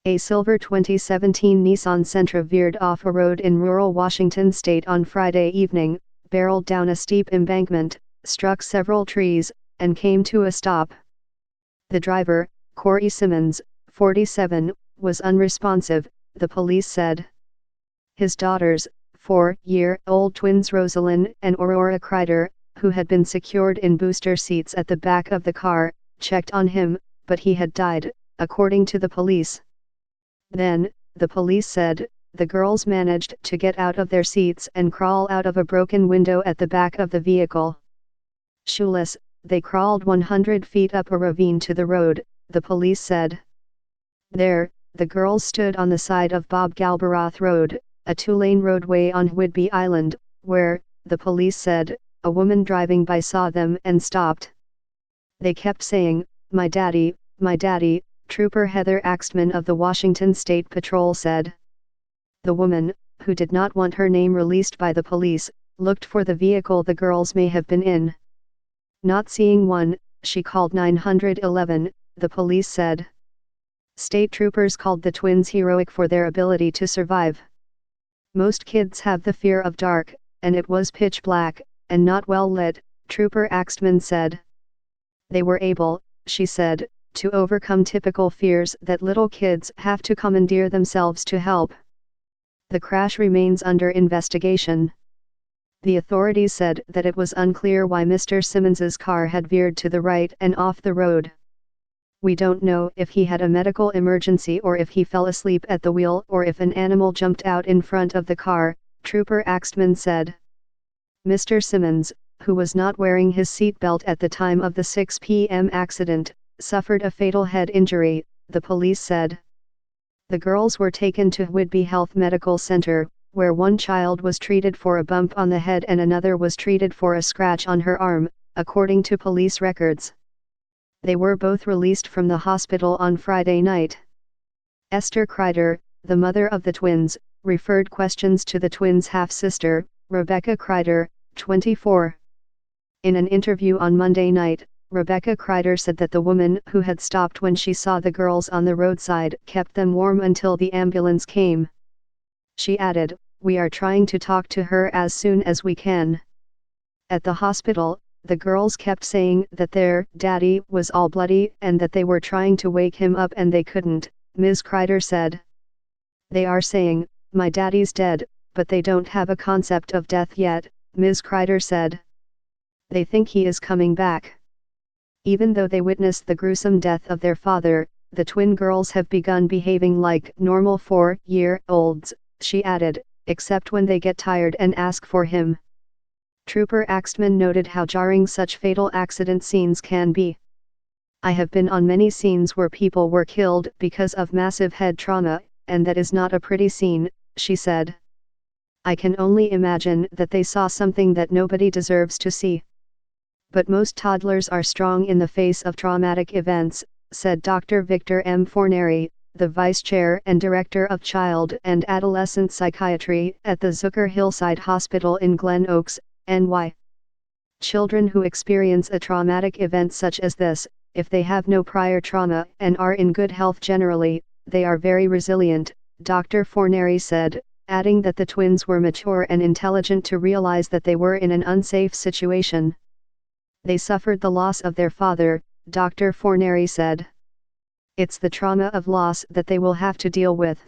A silver 2017 Nissan Sentra veered off a road in rural Washington state on Friday evening, barreled down a steep embankment, struck several trees, and came to a stop. The driver, Corey Simmons, 47, was unresponsive, the police said. His daughters, 4-year-old twins Rosalind and Aurora Kreider, who had been secured in booster seats at the back of the car, checked on him, but he had died, according to the police. Then, the police said, the girls managed to get out of their seats and crawl out of a broken window at the back of the vehicle. Shoeless, they crawled 100 feet up a ravine to the road, the police said. There, the girls stood on the side of Bob Galbarath Road, a two-lane roadway on Whidbey Island, where, the police said, a woman driving by saw them and stopped. They kept saying, "My daddy, my daddy," Trooper Heather Axtman of the Washington State Patrol said. The woman, who did not want her name released by the police, looked for the vehicle the girls may have been in. Not seeing one, she called 911, the police said. State troopers called the twins heroic for their ability to survive. Most kids have the fear of dark, and it was pitch black, and not well lit, Trooper Axtman said. They were able, she said, to overcome typical fears that little kids have to commandeer themselves to help. The crash remains under investigation. The authorities said that it was unclear why Mr. Simmons's car had veered to the right and off the road. We don't know if he had a medical emergency or if he fell asleep at the wheel or if an animal jumped out in front of the car, Trooper Axtman said. Mr. Simmons, who was not wearing his seatbelt at the time of the 6 p.m. accident, suffered a fatal head injury, the police said. The girls were taken to Whidbey Health Medical Center, where one child was treated for a bump on the head and another was treated for a scratch on her arm, according to police records. They were both released from the hospital on Friday night. Esther Kreider, the mother of the twins, referred questions to the twins' half-sister, Rebecca Kreider, 24. In an interview on Monday night, Rebecca Kreider said that the woman who had stopped when she saw the girls on the roadside kept them warm until the ambulance came. She added, "We are trying to talk to her as soon as we can." At the hospital, the girls kept saying that their daddy was all bloody and that they were trying to wake him up and they couldn't, Ms. Kreider said. They are saying, "My daddy's dead," but they don't have a concept of death yet, Ms. Kreider said. They think he is coming back. Even though they witnessed the gruesome death of their father, the twin girls have begun behaving like normal 4-year-olds, she added, except when they get tired and ask for him. Trooper Axtman noted how jarring such fatal accident scenes can be. "I have been on many scenes where people were killed because of massive head trauma, and that is not a pretty scene," she said. "I can only imagine that they saw something that nobody deserves to see. But most toddlers are strong in the face of traumatic events," said Dr. Victor M. Forneri, the Vice Chair and Director of Child and Adolescent Psychiatry at the Zucker Hillside Hospital in Glen Oaks, NY. Children who experience a traumatic event such as this, if they have no prior trauma and are in good health generally, they are very resilient, Dr. Forneri said, adding that the twins were mature and intelligent to realize that they were in an unsafe situation. They suffered the loss of their father, Dr. Forneri said. It's the trauma of loss that they will have to deal with.